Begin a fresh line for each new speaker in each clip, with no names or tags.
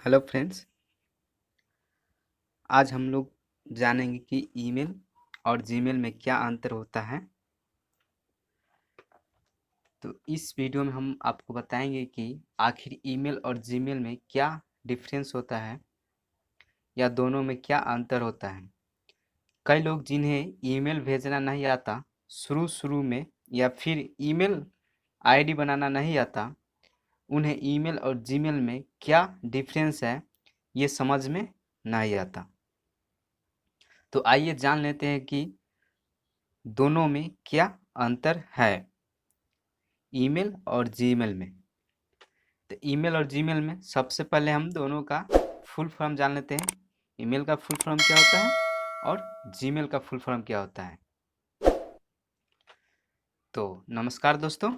Hello friends, आज हम लोग जानेंगे कि ईमेल और जीमेल में क्या अंतर होता है। तो इस वीडियो में हम आपको बताएंगे कि आखिर ईमेल और जीमेल में क्या डिफरेंस होता है या दोनों में क्या अंतर होता है। कई लोग जिन्हें ईमेल भेजना नहीं आता शुरू में या फिर ईमेल आईडी बनाना नहीं आता, उन्हें ईमेल और जीमेल में क्या डिफरेंस है ये समझ में नहीं आता। तो आइए जान लेते हैं कि दोनों में क्या अंतर है ईमेल और जीमेल में। तो ईमेल और जीमेल में सबसे पहले हम दोनों का फुल फॉर्म जान लेते हैं। ईमेल का फुल फॉर्म क्या होता है और जीमेल का फुल फॉर्म क्या होता है। तो नमस्कार दोस्तों,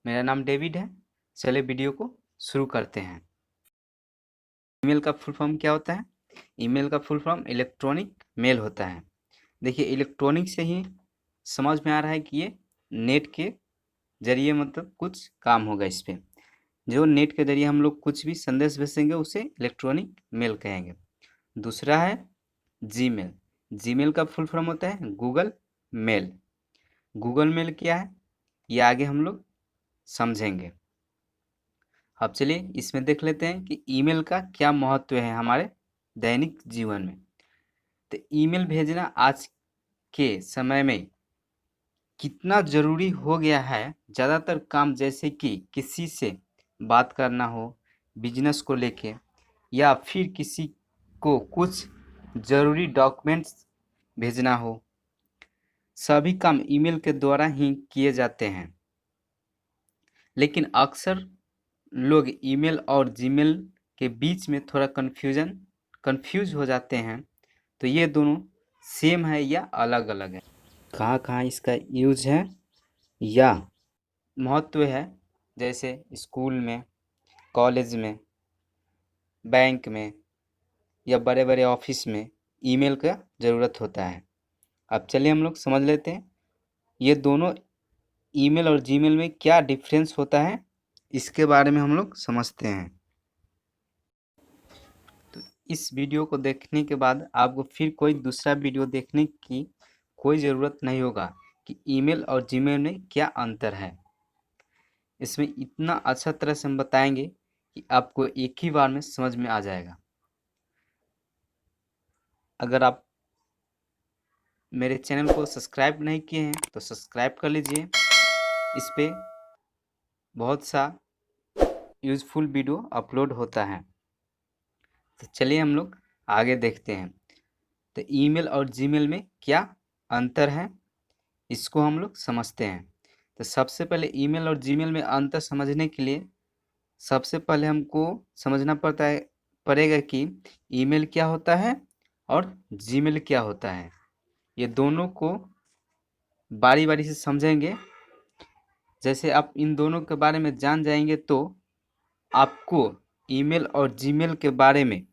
मेरा नाम डेविड है। चलिए वीडियो को शुरू करते हैं। ईमेल का फुल फॉर्म क्या होता है? ईमेल का फुल फॉर्म इलेक्ट्रॉनिक मेल होता है। देखिए, इलेक्ट्रॉनिक से ही समझ में आ रहा है कि ये नेट के जरिए मतलब कुछ काम होगा इस पे। जो नेट के जरिए हम लोग कुछ भी संदेश भेजेंगे उसे इलेक्ट्रॉनिक मेल कहेंगे। दूसरा है जीमेल। जीमेल का फुल फॉर्म होता है गूगल मेल। गूगल मेल क्या है ये आगे हम लोग समझेंगे। अब चलिए इसमें देख लेते हैं कि ईमेल का क्या महत्व है हमारे दैनिक जीवन में। तो ईमेल भेजना आज के समय में कितना ज़रूरी हो गया है। ज़्यादातर काम जैसे कि किसी से बात करना हो, बिजनेस को लेके, या फिर किसी को कुछ ज़रूरी डॉक्यूमेंट्स भेजना हो, सभी काम ईमेल के द्वारा ही किए जाते हैं। लेकिन अक्सर लोग ईमेल और जीमेल के बीच में थोड़ा कंफ्यूज हो जाते हैं। तो ये दोनों सेम है या अलग अलग है, कहाँ कहाँ इसका यूज है या महत्व है। जैसे स्कूल में, कॉलेज में, बैंक में या बड़े बड़े ऑफिस में ईमेल का ज़रूरत होता है। अब चलिए हम लोग समझ लेते हैं ये दोनों ईमेल और जीमेल में क्या डिफरेंस होता है, इसके बारे में हम लोग समझते हैं। तो इस वीडियो को देखने के बाद आपको फिर कोई दूसरा वीडियो देखने की कोई ज़रूरत नहीं होगा कि ईमेल और जीमेल में क्या अंतर है। इसमें इतना अच्छा तरह से हम बताएंगे कि आपको एक ही बार में समझ में आ जाएगा। अगर आप मेरे चैनल को सब्सक्राइब नहीं किए हैं तो सब्सक्राइब कर लीजिए। इस पे बहुत सा यूज़फुल वीडियो अपलोड होता है। तो चलिए हम लोग आगे देखते हैं। तो ईमेल और जीमेल में क्या अंतर है इसको हम लोग समझते हैं। तो सबसे पहले ईमेल और जीमेल में अंतर समझने के लिए सबसे पहले हमको समझना पड़ेगा कि ईमेल क्या होता है और जीमेल क्या होता है। ये दोनों को बारी बारी से समझेंगे। जैसे आप इन दोनों के बारे में जान जाएंगे तो आपको ईमेल और जीमेल के बारे में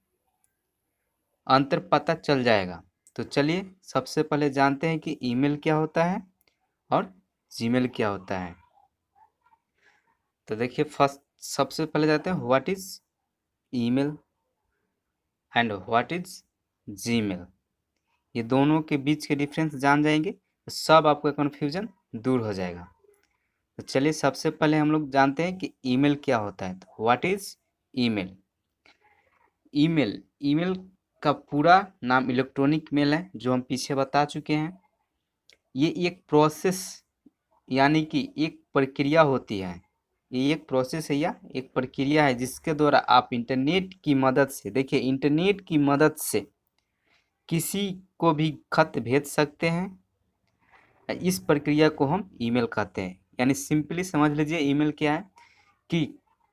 अंतर पता चल जाएगा। तो चलिए सबसे पहले जानते हैं कि ईमेल क्या होता है और जीमेल क्या होता है। तो देखिए, फर्स्ट सबसे पहले जाते हैं what is email and what is Gmail. ये दोनों के बीच के डिफरेंस जान जाएंगे तो सब आपका कन्फ्यूजन दूर हो जाएगा। तो चलिए सबसे पहले हम लोग जानते हैं कि ईमेल क्या होता है। तो what is email. Email email का पूरा नाम इलेक्ट्रॉनिक मेल है, जो हम पीछे बता चुके हैं। ये एक प्रोसेस यानी कि एक प्रक्रिया होती है। ये एक प्रोसेस है या एक प्रक्रिया है जिसके द्वारा आप इंटरनेट की मदद से, देखिए इंटरनेट की मदद से किसी को भी खत भेज सकते हैं। इस प्रक्रिया को हम ईमेल कहते हैं। यानी सिंपली समझ लीजिए ईमेल क्या है कि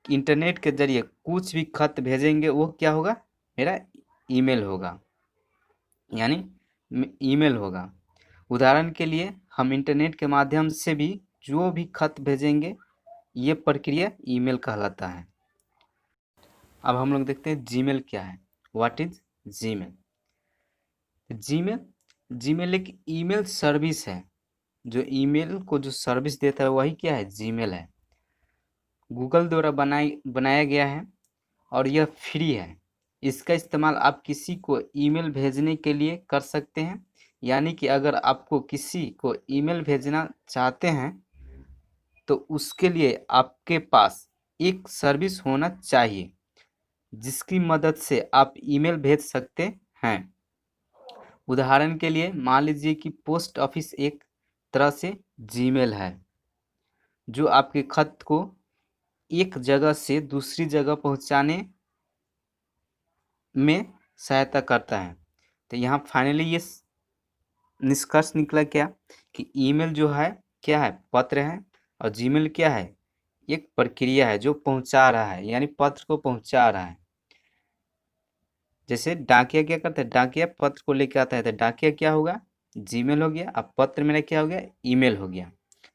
इंटरनेट के जरिए कुछ भी खत भेजेंगे वो क्या होगा, मेरा ईमेल होगा, यानी ईमेल होगा। उदाहरण के लिए हम इंटरनेट के माध्यम से भी जो भी खत भेजेंगे ये प्रक्रिया ईमेल कहलाता है। अब हम लोग देखते हैं जीमेल क्या है। What is Gmail. Gmail Gmail एक ईमेल सर्विस है। जो ईमेल को जो सर्विस देता है वही क्या है, जीमेल है। गूगल द्वारा बनाया गया है और यह फ्री है। इसका इस्तेमाल आप किसी को ईमेल भेजने के लिए कर सकते हैं। यानी कि अगर आपको किसी को ईमेल भेजना चाहते हैं तो उसके लिए आपके पास एक सर्विस होना चाहिए जिसकी मदद से आप ईमेल भेज सकते हैं। उदाहरण के लिए मान लीजिए कि पोस्ट ऑफिस एक तरह से जीमेल है जो आपके खत को एक जगह से दूसरी जगह पहुंचाने में सहायता करता है। तो यहाँ फाइनली ये निष्कर्ष निकला क्या कि ईमेल जो है क्या है, पत्र है, और जीमेल क्या है, एक प्रक्रिया है जो पहुंचा रहा है, यानी पत्र को पहुंचा रहा है। जैसे डाकिया क्या करता है, डाकिया पत्र को लेकर आता है, तो डाकिया क्या होगा, जीमेल हो गया। अब पत्र मेरा क्या हो गया, ईमेल हो गया।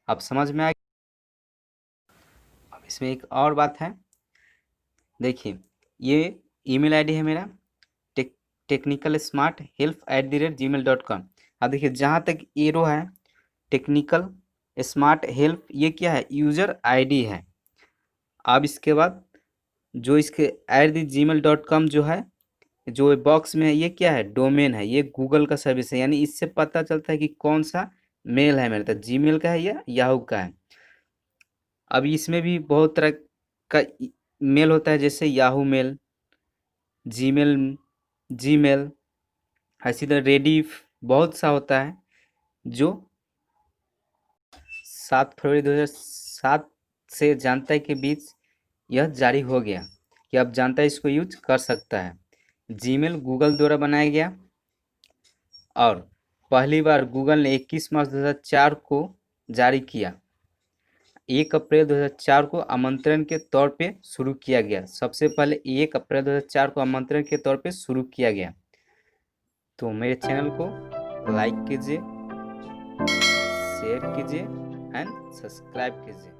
अब समझ में आ गया। अब इसमें एक और बात है, देखिए ये ईमेल आईडी है मेरा technicalsmarthelp@gmail.com। अब देखिए जहाँ तक एरो है, टेक्निकल स्मार्ट हेल्प ये क्या है, यूजर आईडी है। अब इसके बाद जो इसके @gmail.com जो है, जो बॉक्स में है, ये क्या है, डोमेन है, ये गूगल का सर्विस है। यानी इससे पता चलता है कि कौन सा मेल है मेरे, तो जीमेल का है या याहू का है। अब इसमें भी बहुत तरह का मेल होता है, जैसे याहू मेल, जीमेल, जीमेल, इसी तरह रेडिफ, बहुत सा होता है जो 7 फरवरी 2007 से जनता के बीच यह जारी हो गया कि अब जनता इसको यूज कर सकता है। जीमेल गूगल द्वारा बनाया गया और पहली बार गूगल ने 21 मार्च 2004 को जारी किया। 1 अप्रैल 2004 को आमंत्रण के तौर पे शुरू किया गया। सबसे पहले 1 अप्रैल 2004 को आमंत्रण के तौर पे शुरू किया गया। तो मेरे चैनल को लाइक कीजिए, शेयर कीजिए एंड सब्सक्राइब कीजिए।